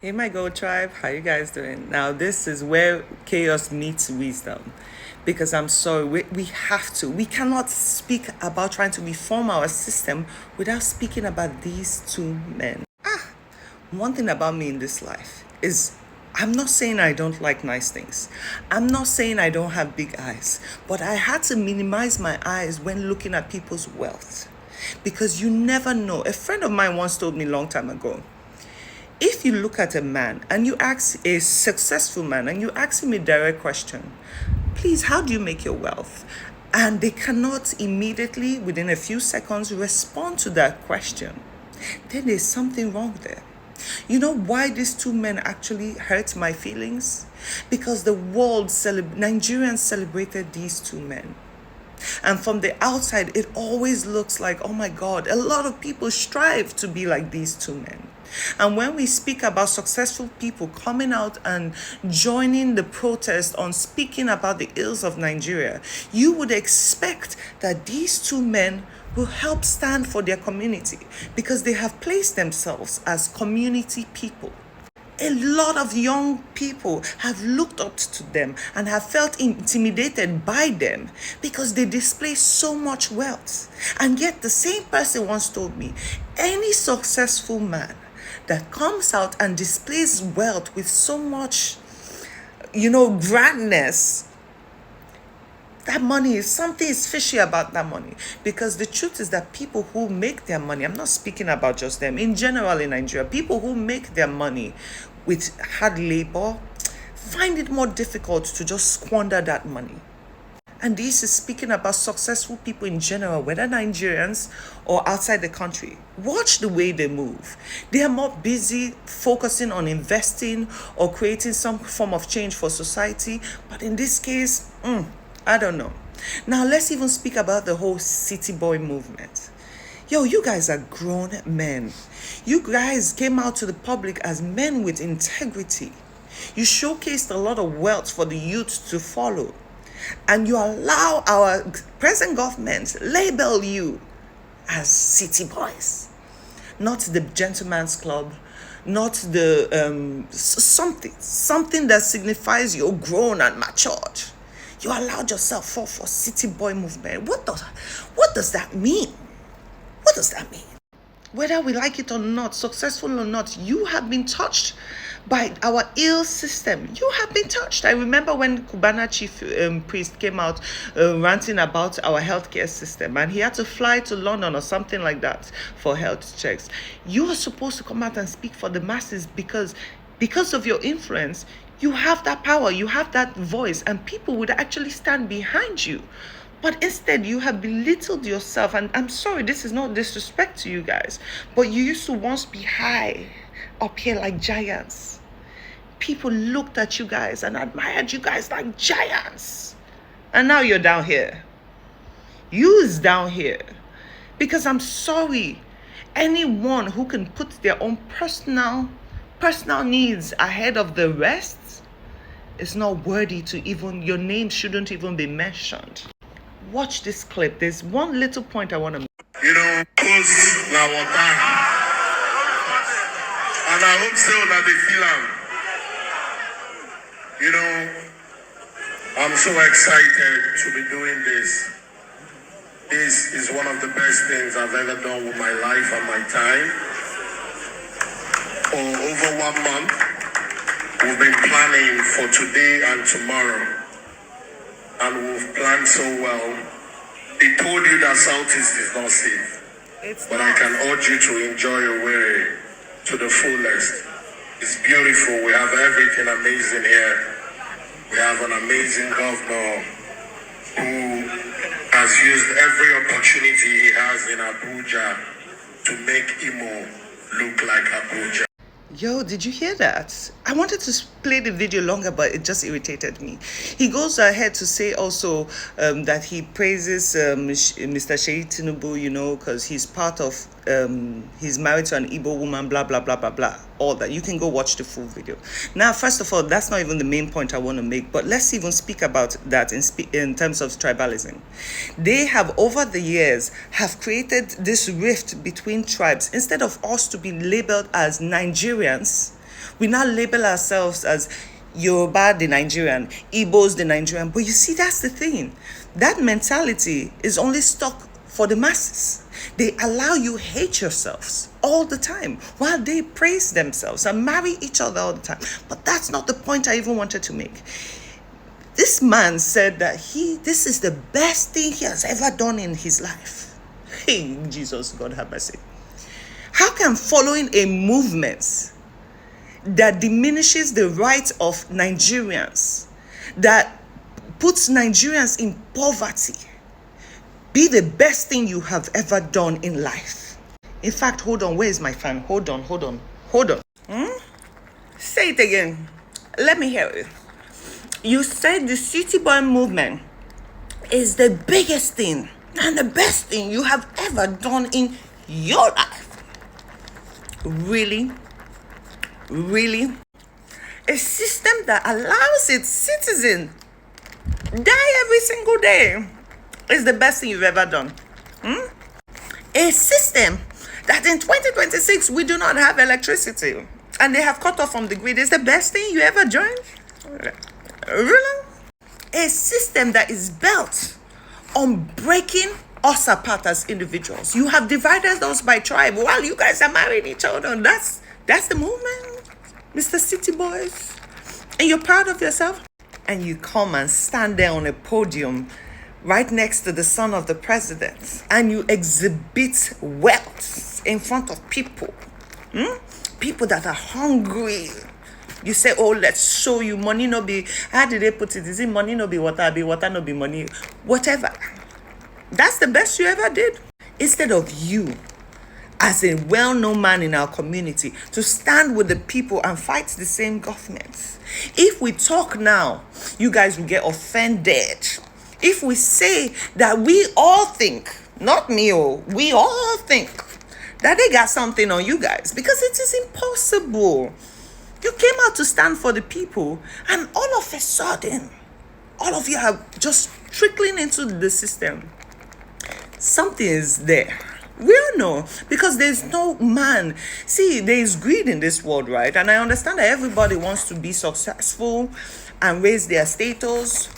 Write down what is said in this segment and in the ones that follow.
Hey my Go Tribe, how you guys doing? Now this is where chaos meets wisdom. Because I'm sorry, we cannot speak about trying to reform our system without speaking about these two men. One thing about me in this life is I'm not saying I don't like nice things. I'm not saying I don't have big eyes, but I had to minimize my eyes when looking at people's wealth. Because you never know. A friend of mine once told me a long time ago, if you look at a man and you ask a successful man and you ask him a direct question, please, how do you make your wealth? And they cannot immediately, within a few seconds, respond to that question, then there's something wrong there. You know why these two men actually hurt my feelings? Because the world, Nigerians celebrated these two men. And from the outside, it always looks like, oh my God, a lot of people strive to be like these two men. And when we speak about successful people coming out and joining the protest on speaking about the ills of Nigeria, you would expect that these two men will help stand for their community because they have placed themselves as community people. A lot of young people have looked up to them and have felt intimidated by them because they display so much wealth. And yet the same person once told me, any successful man that comes out and displays wealth with so much, grandness, that money is something is fishy about that money. Because the truth is that people who make their money, I'm not speaking about just them, in general in Nigeria, people who make their money with hard labor find it more difficult to just squander that money. And this is speaking about successful people in general, whether Nigerians or outside the country. Watch the way they move. They are more busy focusing on investing or creating some form of change for society. But in this case, I don't know. Now, let's even speak about the whole city boy movement. Yo, you guys are grown men. You guys came out to the public as men with integrity. You showcased a lot of wealth for the youth to follow. And you allow our present government label you as city boys. Not the gentleman's club, not the something that signifies you're grown and matured. You allowed yourself fall for city boy movement. What does that mean? What does that mean? Whether we like it or not, successful or not, you have been touched by our ill system. You have been touched. I remember when Cubana chief priest came out ranting about our healthcare system, and he had to fly to London or something like that for health checks. You are supposed to come out and speak for the masses because of your influence. You have that power, you have that voice, and people would actually stand behind you. But instead, you have belittled yourself. And I'm sorry, this is no disrespect to you guys, but you used to once be high up here like giants. People looked at you guys and admired you guys like giants. And now you're down here. You is down here. Because I'm sorry, anyone who can put their own personal needs ahead of the rest is not worthy to even, your name shouldn't even be mentioned. Watch this clip. There's one little point I want to make. Cause now water. And I hope so that they feel I'm so excited to be doing this. This is one of the best things I've ever done with my life and my time. For over 1 month, we've been planning for today and tomorrow. And we've planned so well. They told you that Southeast is not safe. But I can urge you to enjoy Owerri to the fullest. It's beautiful. We have everything amazing here. We have an amazing governor who has used every opportunity he has in Abuja to make Imo look like Abuja. Yo, did you hear that? I wanted to play the video longer, but it just irritated me. He goes ahead to say also that he praises Mr. Sheyi Tinubu, because he's part of, he's married to an Igbo woman, blah, blah, blah, blah, blah. All that. You can go watch the full video. Now, first of all, that's not even the main point I want to make, but let's even speak about that in terms of tribalism. They have, over the years, have created this rift between tribes. Instead of us to be labeled as Nigerians, We now label ourselves as Yoruba the Nigerian, Igbos the Nigerian. But you see, that's the thing. That mentality is only stuck for the masses. They allow you hate yourselves all the time while they praise themselves and marry each other all the time. But that's not the point I even wanted to make. This man said that this is the best thing he has ever done in his life. Hey, Jesus, God have mercy. How can following a movement that diminishes the rights of Nigerians, that puts Nigerians in poverty, be the best thing you have ever done in life? In fact, hold on. Where is my fan? Hold on. Say it again. Let me hear it. You said the City Boy movement is the biggest thing and the best thing you have ever done in your life. Really? Really? A system that allows its citizens die every single day is the best thing you've ever done. A system that in 2026 we do not have electricity and they have cut off from the grid is the best thing you ever joined? Really? A system that is built on breaking us apart as individuals. You have divided us by tribe while you guys are marrying each other. That's the movement, Mr. City Boys. And you're proud of yourself? And you come and stand there on a podium right next to the son of the president and you exhibit wealth in front of people. People that are hungry. You say, oh, let's show you money no be, how did they put it? Is it money no be water no be money? Whatever. That's the best you ever did. Instead of you, as a well-known man in our community, to stand with the people and fight the same government. If we talk now, you guys will get offended. If we say that we all think, not me, we all think that they got something on you guys, because it is impossible. You came out to stand for the people, and all of a sudden, all of you are just trickling into the system. Something is there. We all know, because there's no man. See, there is greed in this world, right? And I understand that everybody wants to be successful and raise their status,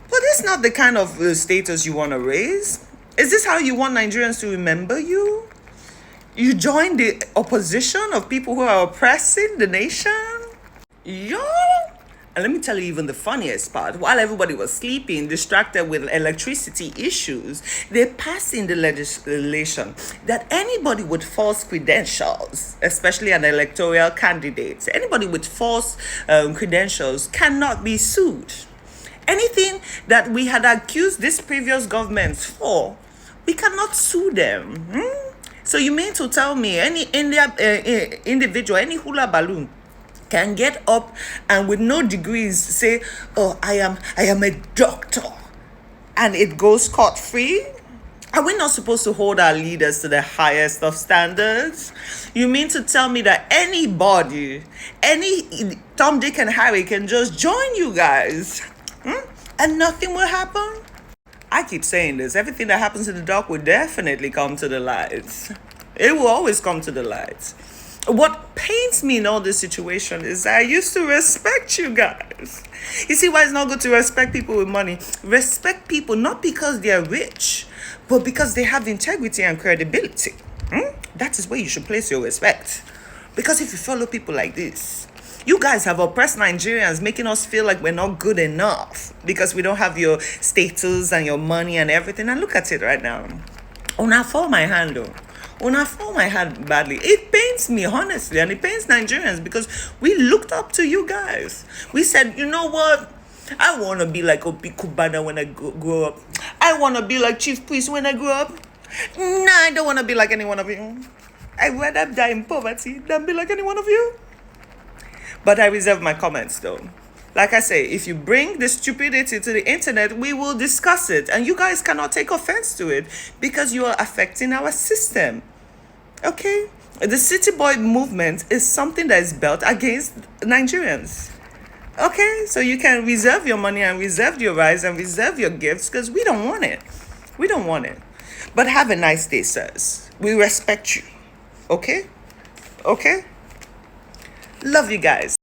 but it's not the kind of status you want to raise. Is this how you want Nigerians to remember you? You join the opposition of people who are oppressing the nation? Yo! And let me tell you even the funniest part. While everybody was sleeping, distracted with electricity issues, they passed in the legislation that anybody with false credentials, especially an electoral candidate, anybody with false credentials cannot be sued. Anything that we had accused this previous government for, we cannot sue them. So you mean to tell me any individual, any hula balloon, can get up and with no degrees say, oh, I am a doctor, and it goes scot-free? Are we not supposed to hold our leaders to the highest of standards? You mean to tell me that anybody, any Tom, Dick, and Harry can just join you guys and nothing will happen? I keep saying this. Everything that happens in the dark will definitely come to the light. It will always come to the light. What pains me in all this situation is I used to respect you guys. You see why it's not good to respect people with money? Respect people not because they are rich, but because they have integrity and credibility. That is where you should place your respect. Because if you follow people like this, you guys have oppressed Nigerians, making us feel like we're not good enough because we don't have your status and your money and everything. And look at it right now. Una fall my hand though. Una fall my hand badly. It pains me, honestly, and it pains Nigerians because we looked up to you guys. We said, you know what? I want to be like Obi Kubana when I grow up. I want to be like Chief Priest when I grow up. Nah, I don't want to be like any one of you. I'd rather die in poverty than be like any one of you. But I reserve my comments though. Like I say, if you bring the stupidity to the internet, we will discuss it. And you guys cannot take offense to it because you are affecting our system. Okay? The City Boy movement is something that is built against Nigerians. Okay? So you can reserve your money and reserve your rights and reserve your gifts because we don't want it. We don't want it. But have a nice day, sirs. We respect you. Okay? Okay? Love you guys.